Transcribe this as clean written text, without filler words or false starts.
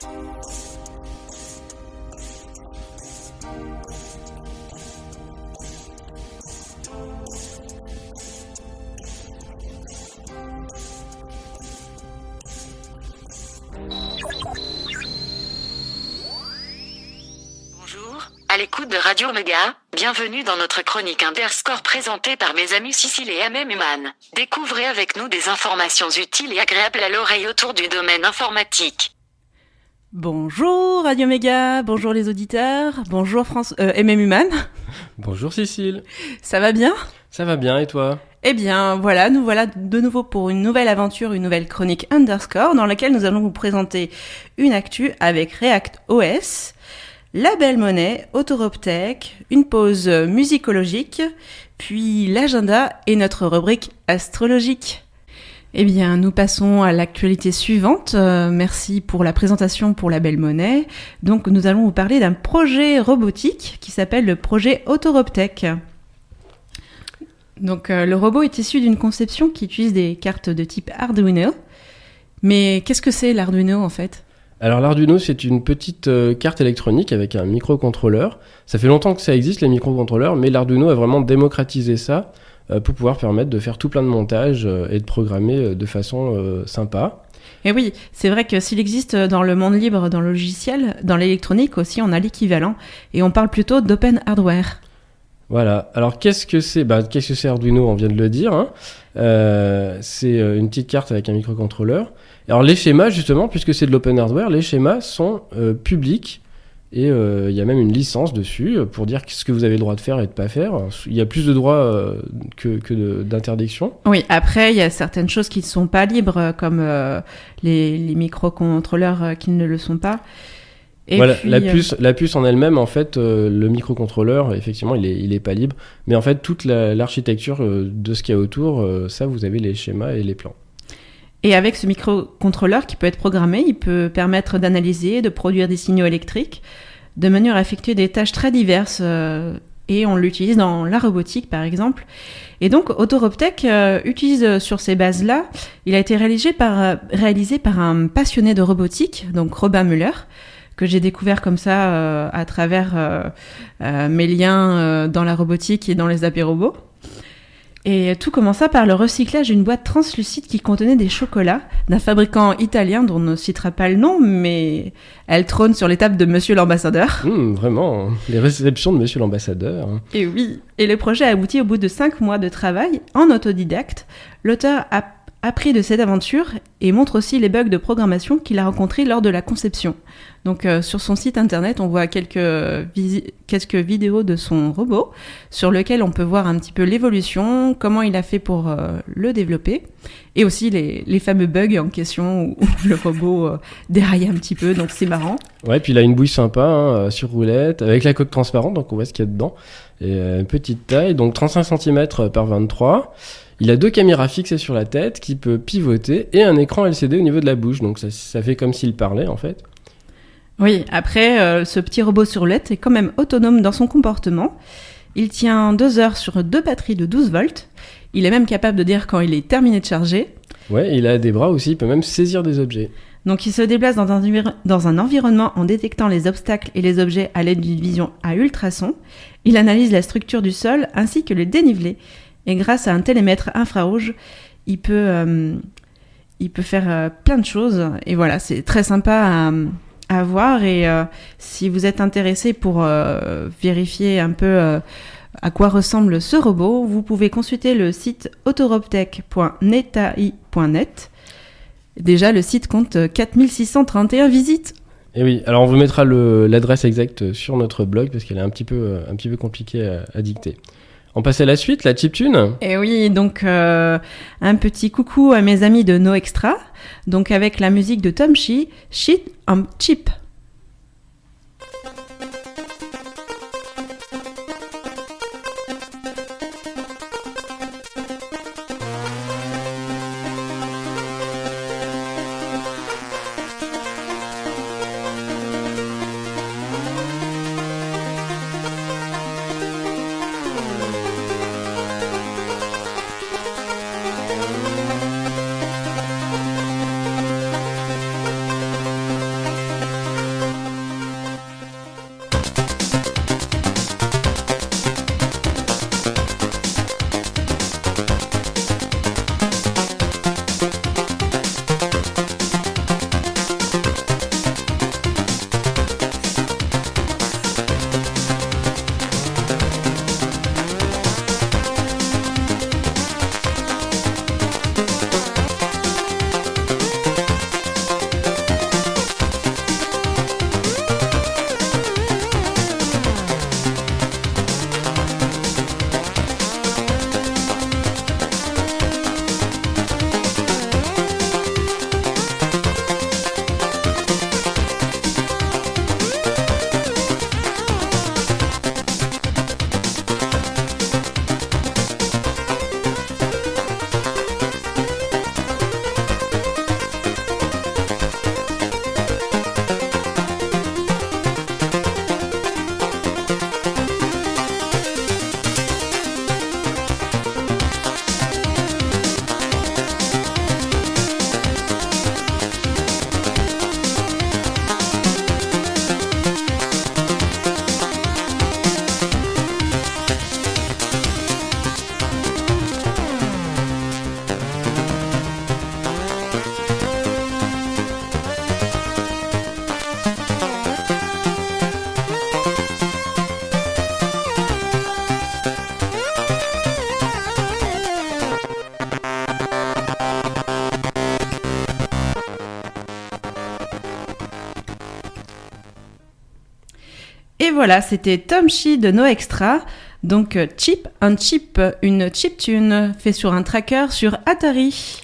Bonjour, à l'écoute de Radio Méga, bienvenue dans notre chronique Underscore présentée par mes amis Cécile et Human. Découvrez avec nous des informations utiles et agréables à l'oreille autour du domaine informatique. Bonjour Radio Méga, bonjour les auditeurs, bonjour Human. Bonjour Cécile. Ça va bien ? Ça va bien et toi ? Eh bien voilà, nous voilà de nouveau pour une nouvelle aventure, une nouvelle chronique Underscore dans laquelle nous allons vous présenter une actu avec React OS, la belle monnaie, Autoroptech, une pause musicologique, puis l'agenda et notre rubrique astrologique. Eh bien, nous passons à l'actualité suivante. Merci pour la présentation pour la belle monnaie. Donc, nous allons vous parler d'un projet robotique qui s'appelle le projet Autoroptech. Donc, le robot est issu d'une conception qui utilise des cartes de type Arduino. Mais qu'est-ce que c'est l'Arduino en fait ? Alors l'Arduino, c'est une petite carte électronique avec un microcontrôleur. Ça fait longtemps que ça existe les microcontrôleurs, mais l'Arduino a vraiment démocratisé ça pour pouvoir permettre de faire tout plein de montages et de programmer de façon sympa. Et oui, c'est vrai que s'il existe dans le monde libre, dans le logiciel, dans l'électronique aussi, on a l'équivalent. Et on parle plutôt d'open hardware. Voilà. Alors qu'est-ce que c'est ? Qu'est-ce que c'est Arduino ? On vient de le dire. Hein. C'est une petite carte avec un microcontrôleur. Alors les schémas, justement, puisque c'est de l'open hardware, les schémas sont publics. Et il y a même une licence dessus pour dire ce que vous avez le droit de faire et de ne pas faire. Il y a plus de droits que d'interdiction. Oui, après, il y a certaines choses qui ne sont pas libres, comme les microcontrôleurs qui ne le sont pas. Et voilà, puis, la puce en elle-même, en fait, le microcontrôleur, effectivement, il est pas libre. Mais en fait, toute l'architecture de ce qu'il y a autour, ça, vous avez les schémas et les plans. Et avec ce microcontrôleur qui peut être programmé, il peut permettre d'analyser, de produire des signaux électriques, de manière à effectuer des tâches très diverses. Et on l'utilise dans la robotique, par exemple. Et donc, Autoroptech utilise sur ces bases-là, il a été réalisé par un passionné de robotique, donc Robin Muller, que j'ai découvert comme ça à travers mes liens dans la robotique et dans les AP robots. Et tout commença par le recyclage d'une boîte translucide qui contenait des chocolats d'un fabricant italien dont on ne citera pas le nom, mais elle trône sur les tables de Monsieur l'Ambassadeur. Vraiment, les réceptions de Monsieur l'Ambassadeur. Et oui, et le projet a abouti au bout de 5 mois de travail en autodidacte. L'auteur a appris de cette aventure et montre aussi les bugs de programmation qu'il a rencontrés lors de la conception. Donc sur son site internet, on voit quelques vidéos de son robot sur lequel on peut voir un petit peu l'évolution, comment il a fait pour le développer, et aussi les fameux bugs en question où le robot déraille un petit peu, donc c'est marrant. Ouais, puis il a une bouille sympa sur roulette, avec la coque transparente, donc on voit ce qu'il y a dedans. Et une petite taille, donc 35 cm par 23. Il a 2 caméras fixées sur la tête qui peut pivoter et un écran LCD au niveau de la bouche. Donc ça fait comme s'il parlait en fait. Oui, après, ce petit robot sur roulette est quand même autonome dans son comportement. Il tient 2 heures sur 2 batteries de 12 volts. Il est même capable de dire quand il est terminé de charger. Ouais, il a des bras aussi, il peut même saisir des objets. Donc il se déplace dans un environnement en détectant les obstacles et les objets à l'aide d'une vision à ultrasons. Il analyse la structure du sol ainsi que le dénivelé. Et grâce à un télémètre infrarouge, il peut faire plein de choses. Et voilà, c'est très sympa à voir. Et si vous êtes intéressé pour vérifier un peu à quoi ressemble ce robot, vous pouvez consulter le site autoroptech.netai.net. Déjà, le site compte 4631 visites. Et oui, alors on vous mettra l'adresse exacte sur notre blog parce qu'elle est un petit peu compliquée à dicter. On passe à la suite, la chiptune. Et oui, donc un petit coucou à mes amis de No Extra, donc avec la musique de Tom Shee, Shit on Chip. voilà, c'était Tom Chi de No Extra. Donc Chip, un chip, une chiptune fait sur un tracker sur Atari.